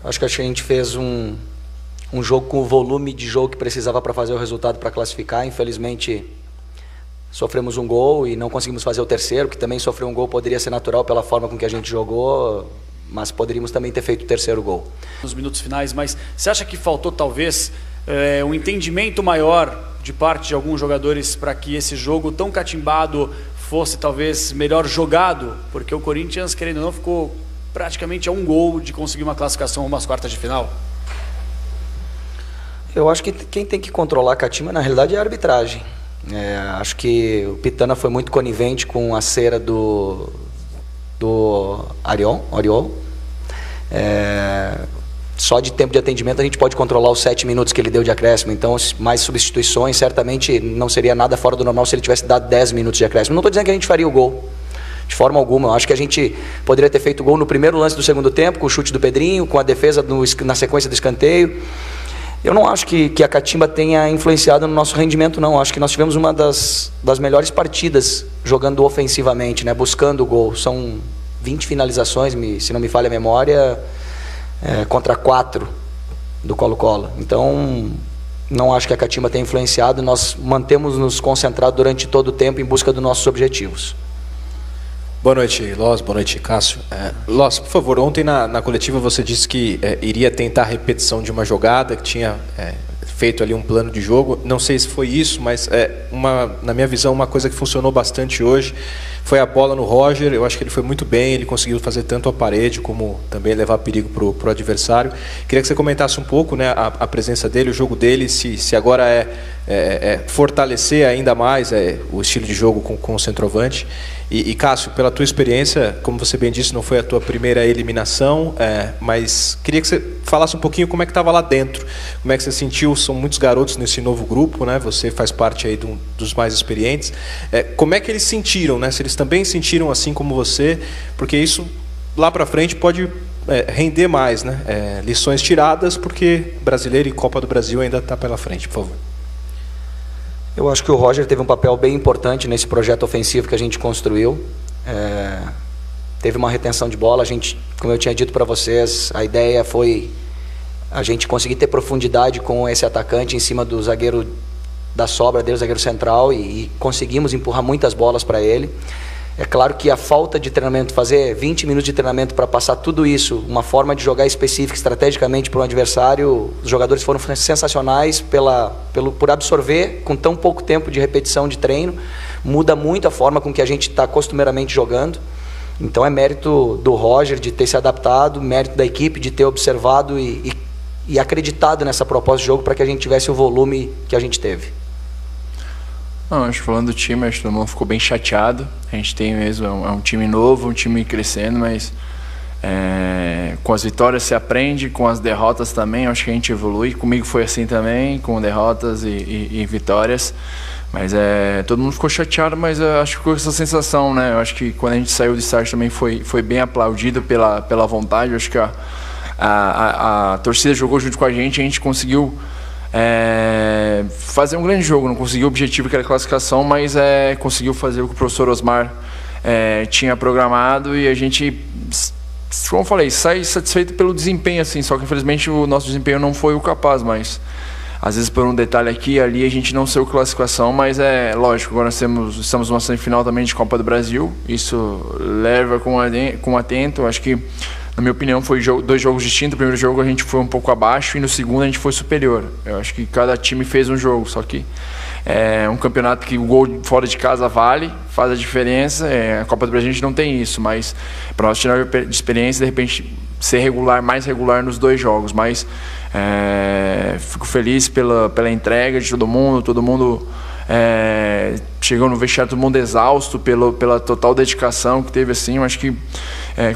Acho que a gente fez um jogo com o volume de jogo que precisava para fazer o resultado para classificar. Infelizmente, sofremos um gol e não conseguimos fazer o terceiro, que também sofreu um gol, poderia ser natural pela forma com que a gente jogou, mas poderíamos também ter feito o terceiro gol. Nos minutos finais, mas você acha que faltou talvez um entendimento maior de parte de alguns jogadores para que esse jogo tão catimbado fosse talvez melhor jogado? Porque o Corinthians, querendo ou não, ficou praticamente a um gol de conseguir uma classificação umas quartas de final. Eu acho que quem tem que controlar a catimba, na realidade, é a arbitragem. Acho que o Pitana foi muito conivente com a cera do Oriol. Só de tempo de atendimento a gente pode controlar os 7 minutos que ele deu de acréscimo. Então, mais substituições, certamente não seria nada fora do normal se ele tivesse dado 10 minutos de acréscimo. Não estou dizendo que a gente faria o gol, de forma alguma. Eu acho que a gente poderia ter feito o gol no primeiro lance do segundo tempo, com o chute do Pedrinho, com a defesa na sequência do escanteio. Eu não acho que a catimba tenha influenciado no nosso rendimento, não. Acho que nós tivemos uma das melhores partidas jogando ofensivamente, né? Buscando o gol. São 20 finalizações, se não me falha a memória, contra 4 do Colo-Colo. Então, não acho que a catimba tenha influenciado. Nós mantemos-nos concentrados durante todo o tempo em busca dos nossos objetivos. Boa noite, Loz. Boa noite, Cássio. Loz, por favor, ontem na coletiva você disse que iria tentar a repetição de uma jogada, que tinha feito ali um plano de jogo. Não sei se foi isso, mas na minha visão, uma coisa que funcionou bastante hoje foi a bola no Roger. Eu acho que ele foi muito bem, ele conseguiu fazer tanto a parede como também levar perigo para o adversário. Queria que você comentasse um pouco, né, a presença dele, o jogo dele, se agora fortalecer ainda mais o estilo de jogo com o centroavante. E Cássio, pela tua experiência, como você bem disse, não foi a tua primeira eliminação, mas queria que você falasse um pouquinho como é que estava lá dentro, como é que você sentiu. São muitos garotos nesse novo grupo, né? Você faz parte aí dos mais experientes. Como é que eles sentiram, né? Se eles também sentiram assim como você, porque isso lá para frente pode render mais, né? Lições tiradas, porque brasileiro e Copa do Brasil ainda está pela frente, por favor. Eu acho que o Roger teve um papel bem importante nesse projeto ofensivo que a gente construiu. Teve uma retenção de bola. A gente, como eu tinha dito para vocês, a ideia foi a gente conseguir ter profundidade com esse atacante em cima do zagueiro da sobra dele, o zagueiro central, e conseguimos empurrar muitas bolas para ele. É claro que a falta de treinamento, fazer 20 minutos de treinamento para passar tudo isso, uma forma de jogar específica, estrategicamente para um adversário, os jogadores foram sensacionais por absorver com tão pouco tempo de repetição de treino. Muda muito a forma com que a gente está costumeiramente jogando. Então é mérito do Roger de ter se adaptado, mérito da equipe de ter observado e acreditado nessa proposta de jogo para que a gente tivesse o volume que a gente teve. Não, acho que falando do time, acho que todo mundo ficou bem chateado. A gente tem mesmo, é um time novo, um time crescendo, mas com as vitórias se aprende, com as derrotas também, acho que a gente evolui. Comigo foi assim também, com derrotas e vitórias. Mas todo mundo ficou chateado, mas acho que ficou essa sensação, né? Eu acho que quando a gente saiu do estádio também foi bem aplaudido pela vontade. Eu acho que a torcida jogou junto com a gente conseguiu fazer um grande jogo. Não conseguiu o objetivo que era a classificação, mas conseguiu fazer o que o professor Osmar tinha programado, e a gente, como eu falei, sai satisfeito pelo desempenho, assim. Só que infelizmente o nosso desempenho não foi o capaz, mas às vezes por um detalhe aqui e ali a gente não saiu classificação. Mas lógico, agora estamos numa semifinal também de Copa do Brasil, isso leva com atento. Acho que, na minha opinião, foi dois jogos distintos. O primeiro jogo a gente foi um pouco abaixo e no segundo a gente foi superior. Eu acho que cada time fez um jogo, só que é um campeonato que o gol fora de casa faz a diferença. A Copa do Brasil a gente não tem isso, mas para nós tirar de experiência, de repente ser mais regular nos dois jogos. Mas fico feliz pela entrega de todo mundo chegou no vestiário, todo mundo exausto pela total dedicação que teve, assim. Eu acho que,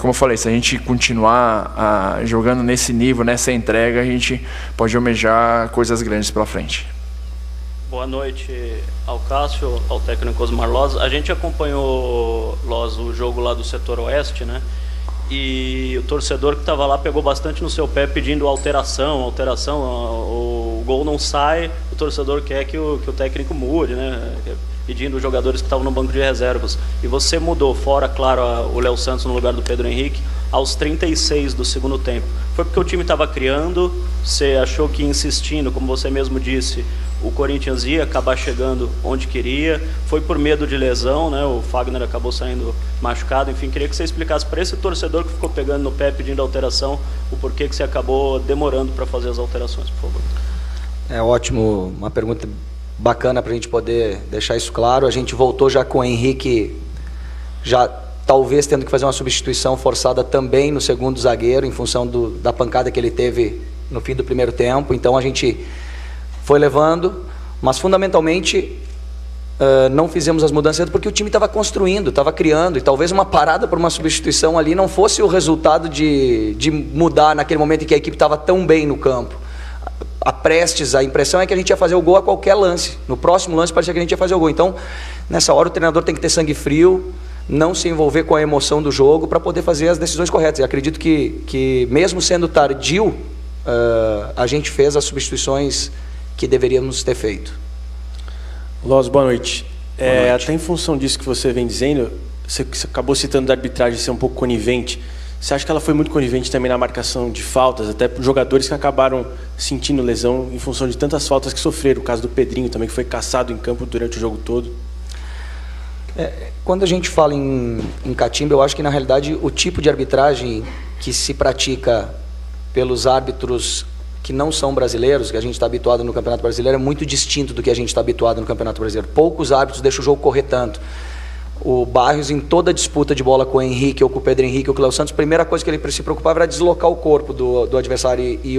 como eu falei, se a gente continuar jogando nesse nível, nessa entrega, a gente pode almejar coisas grandes pela frente. Boa noite ao Cássio, ao técnico Osmar Loz. A gente acompanhou, Loz, o jogo lá do setor oeste, né? E o torcedor que estava lá pegou bastante no seu pé pedindo alteração. O gol não sai, o torcedor quer que o técnico mude, né? pedindo os jogadores que estavam no banco de reservas. E você mudou, fora, claro, o Léo Santos no lugar do Pedro Henrique, aos 36 do segundo tempo. Foi porque o time estava criando, você achou que insistindo, como você mesmo disse, o Corinthians ia acabar chegando onde queria, foi por medo de lesão, né? O Fagner acabou saindo machucado, enfim, queria que você explicasse para esse torcedor que ficou pegando no pé pedindo alteração, o porquê que você acabou demorando para fazer as alterações, por favor. É ótimo, uma pergunta bacana para a gente poder deixar isso claro. A gente voltou já com o Henrique, já talvez tendo que fazer uma substituição forçada também no segundo zagueiro, em função da pancada que ele teve no fim do primeiro tempo. Então a gente foi levando, mas fundamentalmente não fizemos as mudanças porque o time estava construindo, estava criando, e talvez uma parada por uma substituição ali não fosse o resultado de mudar naquele momento em que a equipe estava tão bem no campo. A impressão é que a gente ia fazer o gol a qualquer lance. No próximo lance parecia que a gente ia fazer o gol. Então, nessa hora o treinador tem que ter sangue frio, não se envolver com a emoção do jogo para poder fazer as decisões corretas. E acredito que mesmo sendo tardio, a gente fez as substituições que deveríamos ter feito. Loz, boa noite. Até em função disso que você vem dizendo, você acabou citando da arbitragem ser um pouco conivente. Você acha que ela foi muito conivente também na marcação de faltas, até jogadores que acabaram sentindo lesão em função de tantas faltas que sofreram? O caso do Pedrinho também, que foi caçado em campo durante o jogo todo. Quando a gente fala em catimba, eu acho que na realidade o tipo de arbitragem que se pratica pelos árbitros que não são brasileiros, que a gente está habituado no Campeonato Brasileiro, é muito distinto do que a gente está habituado no Campeonato Brasileiro. Poucos árbitros deixam o jogo correr tanto. O Barrios, em toda a disputa de bola com o Henrique, ou com o Pedro Henrique, ou com o Léo Santos, a primeira coisa que ele se preocupava era deslocar o corpo do adversário, e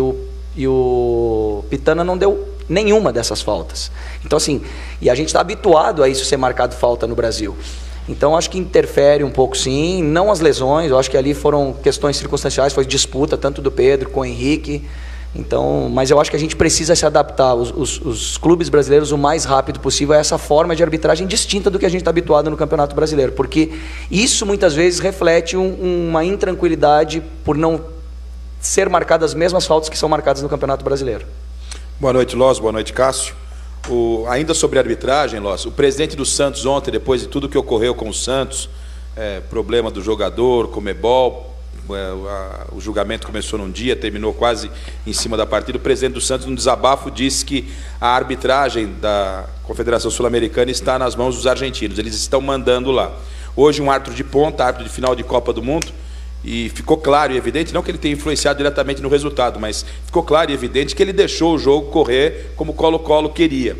o Pitana não deu nenhuma dessas faltas. Então, assim, e a gente está habituado a isso ser marcado falta no Brasil. Então, acho que interfere um pouco, sim, não as lesões, eu acho que ali foram questões circunstanciais, foi disputa tanto do Pedro com o Henrique. Então, mas eu acho que a gente precisa se adaptar, os clubes brasileiros, o mais rápido possível a essa forma de arbitragem distinta do que a gente está habituado no Campeonato Brasileiro, porque isso muitas vezes reflete uma intranquilidade por não ser marcadas as mesmas faltas que são marcadas no Campeonato Brasileiro. Boa noite, Loz, boa noite, Cássio. Ainda sobre a arbitragem, Loz, o presidente do Santos ontem, depois de tudo que ocorreu com o Santos, problema do jogador, Comebol, o julgamento começou num dia, terminou quase em cima da partida. O presidente do Santos, num desabafo, disse que a arbitragem da Confederação Sul-Americana está nas mãos dos argentinos, eles estão mandando lá. Hoje um árbitro de ponta, árbitro de final de Copa do Mundo, e ficou claro e evidente, não que ele tenha influenciado diretamente no resultado, mas ficou claro e evidente que ele deixou o jogo correr como o Colo-Colo queria.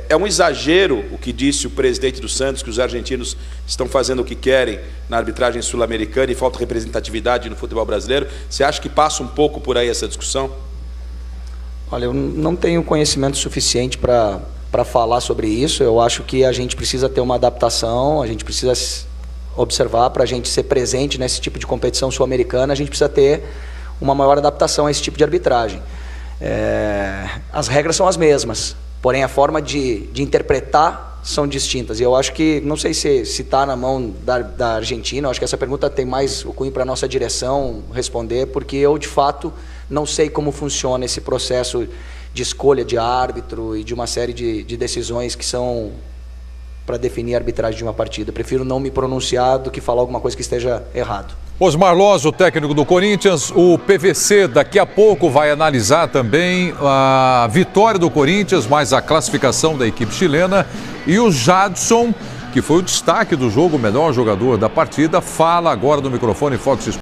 É um exagero o que disse o presidente do Santos, que os argentinos estão fazendo o que querem na arbitragem sul-americana e falta representatividade no futebol brasileiro. Você acha que passa um pouco por aí essa discussão? Olha, eu não tenho conhecimento suficiente para falar sobre isso. Eu acho que a gente precisa ter uma adaptação, a gente precisa observar, para a gente ser presente nesse tipo de competição sul-americana, a gente precisa ter uma maior adaptação a esse tipo de arbitragem. As regras são as mesmas, porém a forma de interpretar são distintas. E eu acho que, não sei se está na mão da Argentina, eu acho que essa pergunta tem mais o cunho para a nossa direção responder, porque eu, de fato, não sei como funciona esse processo de escolha de árbitro e de uma série de decisões que são para definir a arbitragem de uma partida. Prefiro não me pronunciar do que falar alguma coisa que esteja errado. Osmar Loz, o técnico do Corinthians, o PVC daqui a pouco vai analisar também a vitória do Corinthians, mais a classificação da equipe chilena, e o Jadson, que foi o destaque do jogo, o melhor jogador da partida, fala agora no microfone Fox Sports.